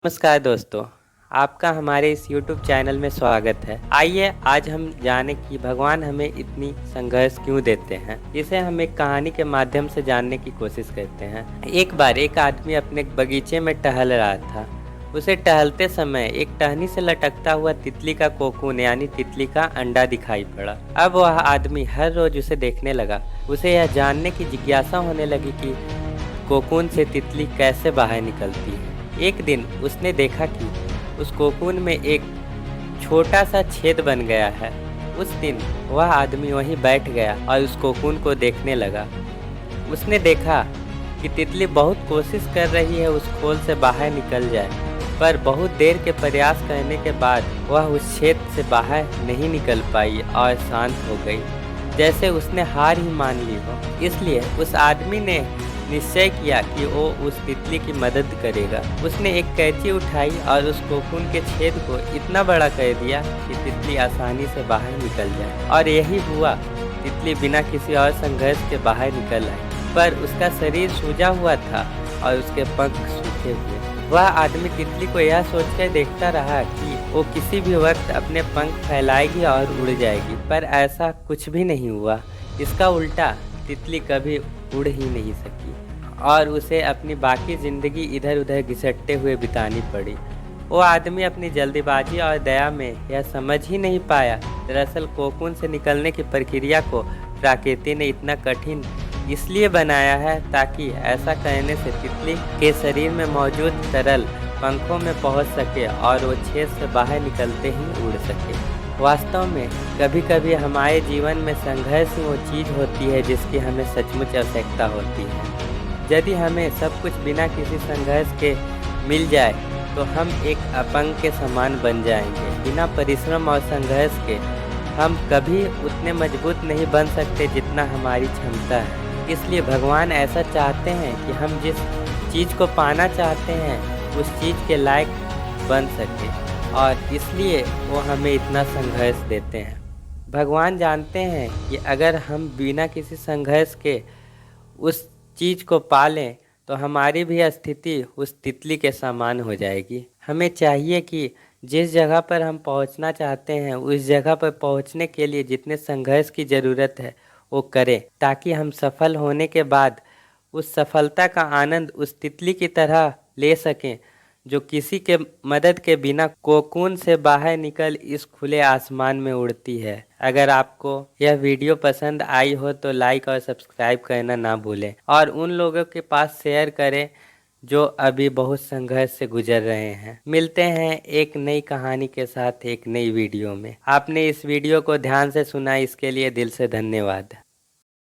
नमस्कार दोस्तों, आपका हमारे इस YouTube चैनल में स्वागत है। आइए आज हम जानें कि भगवान हमें इतनी संघर्ष क्यों देते हैं। इसे हम एक कहानी के माध्यम से जानने की कोशिश करते हैं। एक बार एक आदमी अपने बगीचे में टहल रहा था। उसे टहलते समय एक टहनी से लटकता हुआ तितली का कोकून यानी तितली का अंडा दिखाई पड़ा। अब वह आदमी हर रोज उसे देखने लगा। उसे यह जानने की जिज्ञासा होने लगी कि कोकून से तितली कैसे बाहर निकलती है। एक दिन उसने देखा कि उस कोकून में एक छोटा सा छेद बन गया है। उस दिन वह आदमी वहीं बैठ गया और उस कोकून को देखने लगा। उसने देखा कि तितली बहुत कोशिश कर रही है उस खोल से बाहर निकल जाए, पर बहुत देर के प्रयास करने के बाद वह उस छेद से बाहर नहीं निकल पाई और शांत हो गई, जैसे उसने हार ही मान ली हो। इसलिए उस आदमी ने निश्चय किया कि वो उस तितली की मदद करेगा। उसने एक कैंची उठाई और उस कोकून के छेद को इतना बड़ा कर दिया कि तितली आसानी से बाहर निकल जाए। और यही हुआ, तितली बिना किसी और संघर्ष के बाहर निकल आई, पर उसका शरीर सूजा हुआ था और उसके पंख सूखे हुए। वह आदमी तितली को यह सोचकर देखता रहा कि वो किसी भी वक्त अपने पंख फैलाएगी और उड़ जाएगी, पर ऐसा कुछ भी नहीं हुआ। इसका उल्टा, तितली कभी उड़ ही नहीं सकी और उसे अपनी बाकी ज़िंदगी इधर उधर घिसटते हुए बितानी पड़ी। वो आदमी अपनी जल्दबाजी और दया में यह समझ ही नहीं पाया, दरअसल कोकून से निकलने की प्रक्रिया को प्रकृति ने इतना कठिन इसलिए बनाया है ताकि ऐसा करने से तितली के शरीर में मौजूद तरल पंखों में पहुंच सके और वो छेद से बाहर निकलते ही उड़ सके। वास्तव में कभी कभी हमारे जीवन में संघर्ष ही वो चीज़ होती है जिसकी हमें सचमुच आवश्यकता होती है। यदि हमें सब कुछ बिना किसी संघर्ष के मिल जाए तो हम एक अपंग के समान बन जाएंगे। बिना परिश्रम और संघर्ष के हम कभी उतने मजबूत नहीं बन सकते जितना हमारी क्षमता है। इसलिए भगवान ऐसा चाहते हैं कि हम जिस चीज़ को पाना चाहते हैं उस चीज़ के लायक बन सके, और इसलिए वो हमें इतना संघर्ष देते हैं। भगवान जानते हैं कि अगर हम बिना किसी संघर्ष के उस चीज़ को पालें तो हमारी भी स्थिति उस तितली के समान हो जाएगी। हमें चाहिए कि जिस जगह पर हम पहुंचना चाहते हैं उस जगह पर पहुंचने के लिए जितने संघर्ष की ज़रूरत है वो करें, ताकि हम सफल होने के बाद उस सफलता का आनंद उस तितली की तरह ले सकें जो किसी के मदद के बिना कोकून से बाहर निकल इस खुले आसमान में उड़ती है। अगर आपको यह वीडियो पसंद आई हो तो लाइक और सब्सक्राइब करना ना भूलें और उन लोगों के पास शेयर करें जो अभी बहुत संघर्ष से गुजर रहे हैं। मिलते हैं एक नई कहानी के साथ एक नई वीडियो में। आपने इस वीडियो को ध्यान से सुना, इसके लिए दिल से धन्यवाद।